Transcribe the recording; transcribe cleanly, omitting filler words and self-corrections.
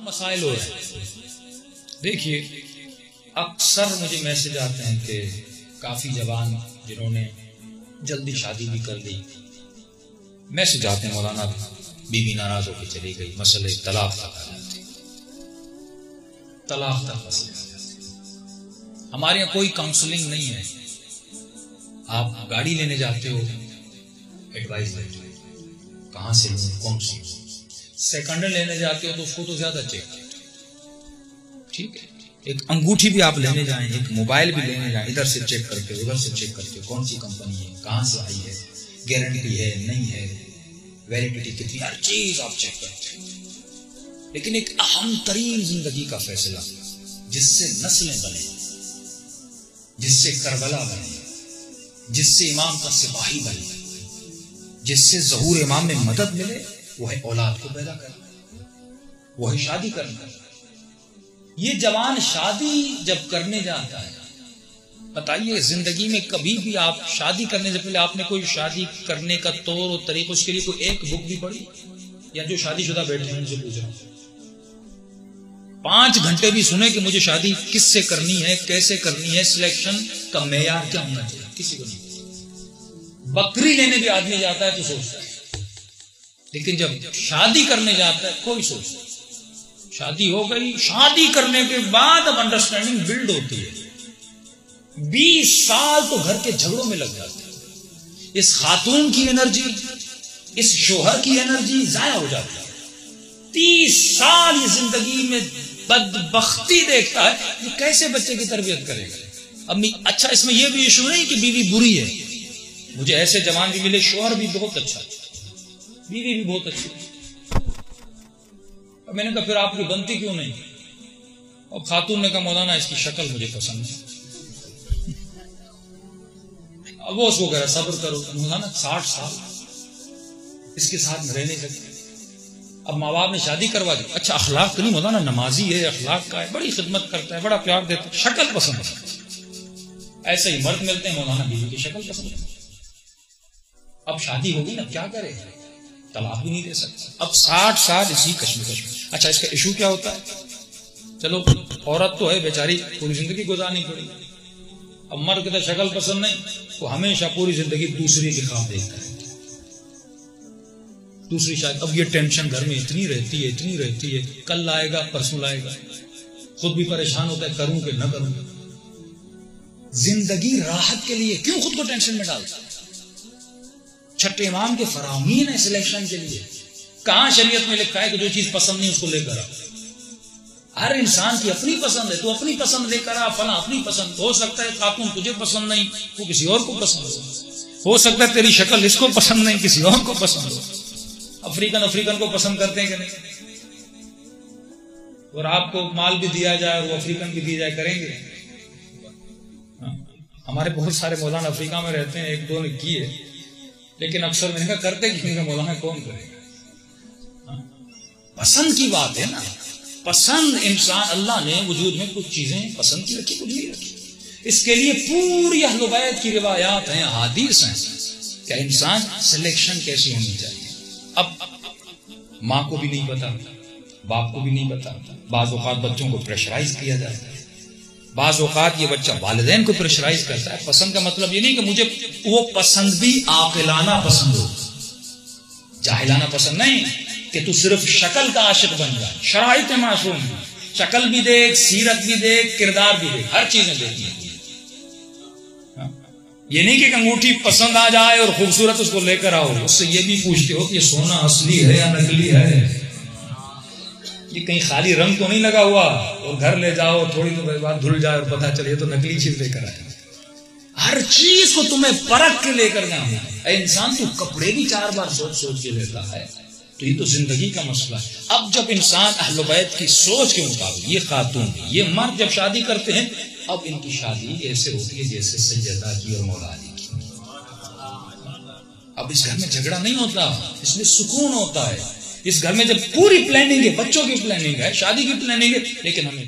مسائل ہو رہے ہیں. دیکھیے اکثر مجھے میسج آتے ہیں کہ کافی جوان جنہوں نے جلدی شادی بھی کر لی میسج آتے ہیں مولانا بیوی ناراض ہو کے چلی گئی مسئلے طلاق تک آ جاتے طلاق تک مسئلے آ جاتے. ہمارے یہاں کوئی کاؤنسلنگ نہیں ہے. آپ گاڑی لینے جاتے ہو ایڈوائز لیتے ہو کہاں سے لوں کون سی. سیکنڈ لینے جاتے ہو تو اس کو تو زیادہ چیک کرتے ٹھیک ہے. ایک انگوٹھی بھی آپ لینے جائیں ایک موبائل بھی لینے جائیں ادھر سے چیک کرتے ہو ادھر سے چیک کرتے ہو کون سی کمپنی ہے کہاں سے آئی ہے گارنٹی ہے نہیں ہے ویلڈٹی کتنی ہر چیز آپ چیک کرتے ہو. لیکن ایک اہم ترین زندگی کا فیصلہ جس سے نسلیں بنے جس سے کربلا بنے جس سے امام کا سپاہی بنے جس سے ظہور امام میں مدد ملے وہ ہے اولاد کو پیدا کرنا وہ ہے شادی کرنا. یہ جوان شادی جب کرنے جاتا ہے بتائیے زندگی میں کبھی بھی آپ شادی کرنے سے پہلے آپ نے کوئی شادی کرنے کا طور اور طریقہ اس کے لیے کوئی ایک بک بھی پڑھی یا جو شادی شدہ بیٹھے ہیں ان سے پوچھ رہا ہوں 5 گھنٹے بھی سنے کہ مجھے شادی کس سے کرنی ہے کیسے کرنی ہے سلیکشن کا معیار کیا ہونا چاہیے کسی کو نہیں. بکری لینے بھی آدمی جاتا ہے تو سوچتا ہے لیکن جب شادی کرنے جاتا ہے کوئی سوچتا ہے. شادی ہو گئی شادی کرنے کے بعد اب انڈرسٹینڈنگ بلڈ ہوتی ہے 20 سال تو گھر کے جھگڑوں میں لگ جاتے ہیں. اس خاتون کی انرجی اس شوہر کی انرجی ضائع ہو جاتی ہے. 30 سال یہ زندگی میں بدبختی دیکھتا ہے یہ کیسے بچے کی تربیت کرے گا. امی اچھا اس میں یہ بھی ایشو نہیں کہ بیوی بری ہے. مجھے ایسے جوان بھی ملے شوہر بھی بہت اچھا بیوی بھی بہت اچھی. میں نے کہا پھر آپ کی بنتی کیوں نہیں. اور خاتون نے کہا مولانا اس کی شکل مجھے پسند ہے. اب وہ اس کو کہہ رہا صبر کرو مولانا 60 سال اس کے ساتھ میں رہ نہیں سکتے. اب ماں باپ نے شادی کروا دی اچھا اخلاق تو نہیں مولانا نمازی ہے اخلاق کا ہے بڑی خدمت کرتا ہے بڑا پیار دیتا ہے شکل پسند ہے. ایسے ہی مرد ملتے ہیں مولانا بیوی کی شکل پسند ہے. اب شادی ہوگی نا کیا کرے طلاق بھی نہیں دے سکتا. اب 60 سال اسی کشمکش میں. اچھا اس کا ایشو کیا ہوتا ہے چلو عورت تو ہے بیچاری پوری زندگی گزارنی پڑی. اب مرد کہتا شکل پسند نہیں وہ ہمیشہ پوری زندگی دوسری کے خواب دیکھتا ہے دوسری شاید. اب یہ ٹینشن گھر میں اتنی رہتی ہے کل لائے گا پرسوں لائے گا خود بھی پریشان ہوتا ہے کروں کہ نہ کروں. زندگی راحت کے لیے کیوں خود کو ٹینشن میں ڈالتا ہے. چھٹے امام کے فرامین ہے سلیکشن کے لیے. کہاں شریعت میں لکھا ہے کہ جو چیز پسند نہیں اس کو لے کر آ. ہر انسان کی اپنی پسند ہے تو اپنی پسند لے کر آ. فلاں اپنی پسند ہو سکتا ہے خاتون تجھے پسند نہیں وہ کسی اور کو پسند ہو سکتا ہے تیری شکل اس کو پسند نہیں کسی اور کو پسند ہو. افریقن کو پسند کرتے ہیں کہ نہیں اور آپ کو مال بھی دیا جائے اور وہ افریقن بھی دی جائے کریں گے. ہمارے بہت سارے مولانا افریقہ میں رہتے ہیں 1-2 نے کیے لیکن اکثر میں نے کہا کرتے کیوں مولانا کون کرے گا. پسند کی بات ہے نا. پسند انسان اللہ نے وجود میں کچھ چیزیں پسند کی رکھی کچھ نہیں رکھی. اس کے لیے پوری اہل بیت کی روایات ہیں احادیث ہیں کہ انسان سلیکشن کیسی ہونی چاہیے. اب ماں کو بھی نہیں پتا باپ کو بھی نہیں پتا. بعض اوقات بچوں کو پریشرائز کیا جاتا ہے بعض اوقات یہ بچہ والدین کو پریشرائز کرتا ہے. پسند کا مطلب یہ نہیں کہ مجھے وہ پسند بھی عاقلانہ پسند ہو جاہلانہ پسند نہیں کہ تو صرف شکل کا عاشق بن جائے. شرائط معصوم ہے. شکل بھی دیکھ سیرت بھی دیکھ کردار بھی دیکھ ہر چیزیں دیکھیں. یہ نہیں کہ انگوٹھی پسند آ جائے اور خوبصورت اس کو لے کر آؤ اس سے یہ بھی پوچھتے ہو کہ یہ سونا اصلی ہے یا نکلی ہے یہ کہیں خالی رنگ تو نہیں لگا ہوا اور گھر لے جاؤ تھوڑی دیر بعد دھل جائے اور پتہ چلے تو نکلی چیز لے کر آئے. ہر چیز کو تمہیں پرکھ کے لے کر جانا ہے. انسان تو کپڑے بھی 4 بار سوچ کے لیتا ہے تو یہ تو زندگی کا مسئلہ ہے. اب جب انسان اہل بیت کی سوچ کے مطابق یہ خاتون یہ مرد جب شادی کرتے ہیں اب ان کی شادی ایسے ہوتی ہے جیسے سیدہ کی اور مولا علی کی. اب اس گھر میں جھگڑا نہیں ہوتا اس میں سکون ہوتا ہے. اس گھر میں جب پوری پلاننگ ہے بچوں کی پلاننگ ہے شادی کی پلاننگ ہے لیکن ہمیں